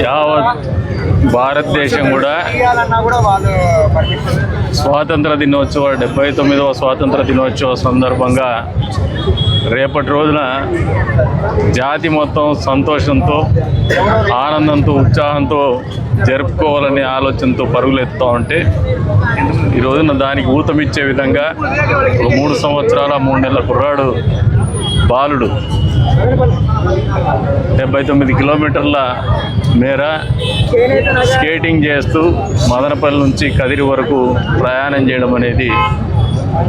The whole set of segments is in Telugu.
యావత్ భారతదేశం కూడా స్వాతంత్ర దినోత్సవ 79వ స్వాతంత్ర దినోత్సవ సందర్భంగా రేపటి రోజున జాతి మొత్తం సంతోషంతో, ఆనందంతో, ఉత్సాహంతో జరుపుకోవాలనే ఆలోచనతో పరుగులెత్తుతూ ఉంటే ఈ రోజున దానికి ఊతమిచ్చే విధంగా ఒక 3 సంవత్సరాల 3 నెలల కుర్రాడు బాలుడు 79 కిలోమీటర్ల మేర స్కేటింగ్ చేస్తూ మదనపల్లి నుంచి కదిరి వరకు ప్రయాణం చేయడం అనేది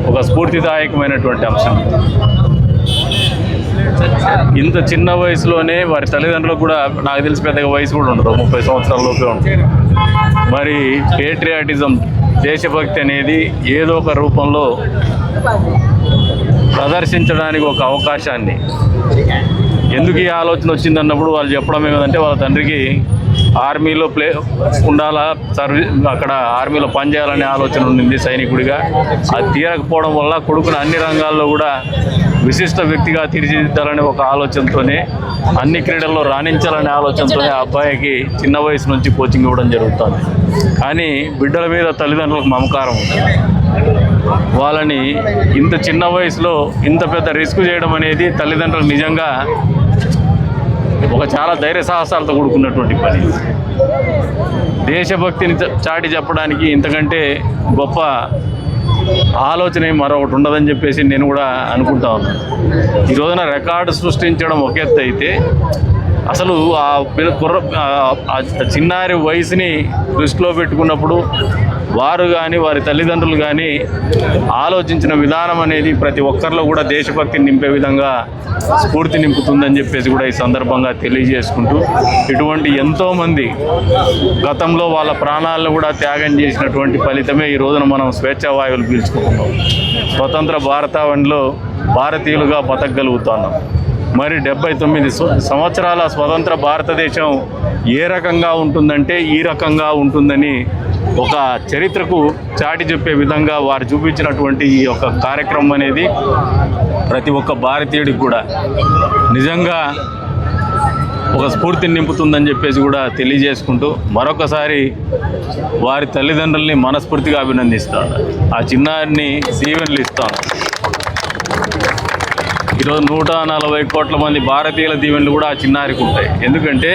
ఒక స్ఫూర్తిదాయకమైనటువంటి అంశం. ఇంత చిన్న వయసులోనే వారి తల్లిదండ్రులకు కూడా నాకు తెలిసి పెద్దగా వయసు కూడా ఉండదు, 30 సంవత్సరాల లోపే ఉంటుంది. మరి పేట్రియాటిజం, దేశభక్తి అనేది ఏదో ఒక రూపంలో ప్రదర్శించడానికి ఒక అవకాశాన్ని, ఎందుకు ఈ ఆలోచన వచ్చిందన్నప్పుడు వాళ్ళు చెప్పడం ఏమిటంటే వాళ్ళ తండ్రికి ఆర్మీలో ఉండాలా, అక్కడ ఆర్మీలో పనిచేయాలనే ఆలోచన ఉండింది సైనికుడిగా. అది తీరకపోవడం వల్ల కొడుకుని అన్ని రంగాల్లో కూడా విశిష్ట వ్యక్తిగా తీర్చిదిద్దాలనే ఒక ఆలోచనతోనే, అన్ని క్రీడల్లో రాణించాలనే ఆలోచనతోనే ఆ అబ్బాయికి చిన్న వయసు నుంచి కోచింగ్ ఇవ్వడం జరుగుతుంది. కానీ బిడ్డల మీద తల్లిదండ్రులకు మమకారం ఉంది. వాళ్ళని ఇంత చిన్న వయసులో ఇంత పెద్ద రిస్క్ చేయడం అనేది తల్లిదండ్రులు నిజంగా ఒక చాలా ధైర్య సాహసాలతో కూడుకున్నటువంటి పని. దేశభక్తిని చాటి చెప్పడానికి ఇంతకంటే గొప్ప ఆలోచన మరొకటి ఉండదని చెప్పేసి నేను కూడా అనుకుంటా ఉన్నాను. ఈ రోజున రికార్డు సృష్టించడం ఒక ఎత్తు అయితే, అసలు ఆ చిన్నారి వయసుని దృష్టిలో పెట్టుకున్నప్పుడు వారు కానీ వారి తల్లిదండ్రులు కానీ ఆలోచించిన విధానం అనేది ప్రతి ఒక్కరిలో కూడా దేశభక్తిని నింపే విధంగా స్ఫూర్తి నింపుతుందని చెప్పేసి కూడా ఈ సందర్భంగా తెలియజేసుకుంటూ, ఇటువంటి ఎంతోమంది గతంలో వాళ్ళ ప్రాణాలను కూడా త్యాగం చేసినటువంటి ఫలితమే ఈ రోజున మనం స్వేచ్ఛా వాయువులు పీల్చుకుంటున్నాం. స్వతంత్ర భారతావనిలో భారతీయులుగా బతకగలుగుతున్నాం. మరి 79 సంవత్సరాల స్వతంత్ర భారతదేశం ఏ రకంగా ఉంటుందంటే ఈ రకంగా ఉంటుందని ఒక చరిత్రకు చాటి చెప్పే విధంగా వారు చూపించినటువంటి ఈ యొక్క కార్యక్రమం అనేది ప్రతి ఒక్క భారతీయుడికి కూడా నిజంగా ఒక స్ఫూర్తిని నింపుతుందని చెప్పేసి కూడా తెలియజేసుకుంటూ, మరొకసారి వారి తల్లిదండ్రుల్ని మనస్ఫూర్తిగా అభినందిస్తాను. ఆ చిన్నారిని దీవెనలు ఇస్తాను. ఈరోజు 140 కోట్ల మంది భారతీయుల దీవెనలు కూడా ఆ చిన్నారికి ఉంటాయి. ఎందుకంటే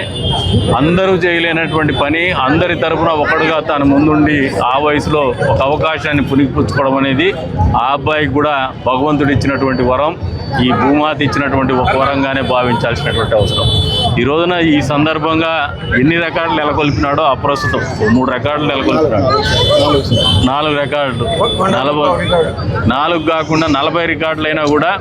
అందరూ చేయలేనటువంటి పని అందరి తరఫున ఒకడుగా తాను ముందుండి ఆ వయసులో ఒక అవకాశాన్ని పుణికిపుచ్చుకోవడం అనేది ఆ అబ్బాయికి కూడా భగవంతుడు ఇచ్చినటువంటి వరం, ఈ భూమాత ఇచ్చినటువంటి ఒక వరంగానే భావించాల్సినటువంటి అవసరం. ఈ రోజున ఈ సందర్భంగా ఎన్ని రికార్డులు నెలకొల్పినాడో అప్రస్తుతం 3 రికార్డులు నెలకొల్పినాడు. 4 రికార్డులు, 4 కాకుండా 40 రికార్డులు అయినా కూడా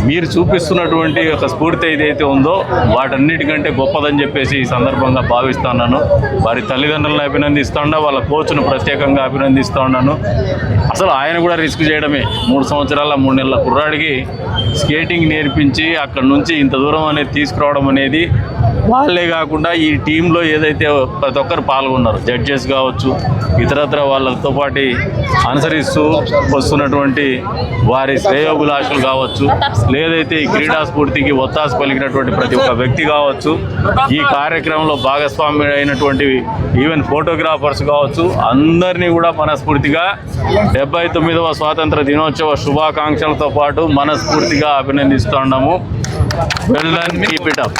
మీరు చూపిస్తున్నటువంటి ఒక స్ఫూర్తి ఏదైతే ఉందో వాటన్నిటికంటే గొప్పదని చెప్పేసి ఈ సందర్భంగా భావిస్తున్నాను. వారి తల్లిదండ్రులను అభినందిస్తున్నా, వాళ్ళ కోచ్ను ప్రత్యేకంగా అభినందిస్తూ ఉన్నాను. అసలు ఆయన కూడా రిస్క్ చేయడమే. 3 సంవత్సరాల 3 నెలల కుర్రాడికి స్కేటింగ్ నేర్పించి అక్కడ నుంచి ఇంత దూరం అనేది తీసుకురావడం అనేది, వాళ్ళే కాకుండా ఈ టీంలో ఏదైతే ప్రతి ఒక్కరు పాల్గొన్నారు, జడ్జెస్ కావచ్చు, ఇతరత్ర వాళ్ళతో పాటు అనుసరిస్తూ వస్తున్నటువంటి వారి శ్రేయోభిలాషులు కావచ్చు, లేదైతే ఈ క్రీడా స్ఫూర్తికి ఒత్తాసు పలికినటువంటి ప్రతి ఒక్క వ్యక్తి కావచ్చు, ఈ కార్యక్రమంలో భాగస్వామి అయినటువంటి ఈవెన్ ఫోటోగ్రాఫర్స్ కావచ్చు, అందరినీ కూడా మనస్ఫూర్తిగా 79వ స్వాతంత్ర దినోత్సవ శుభాకాంక్షలతో పాటు మనస్ఫూర్తిగా అభినందిస్తున్నాము. Well done, keep it up.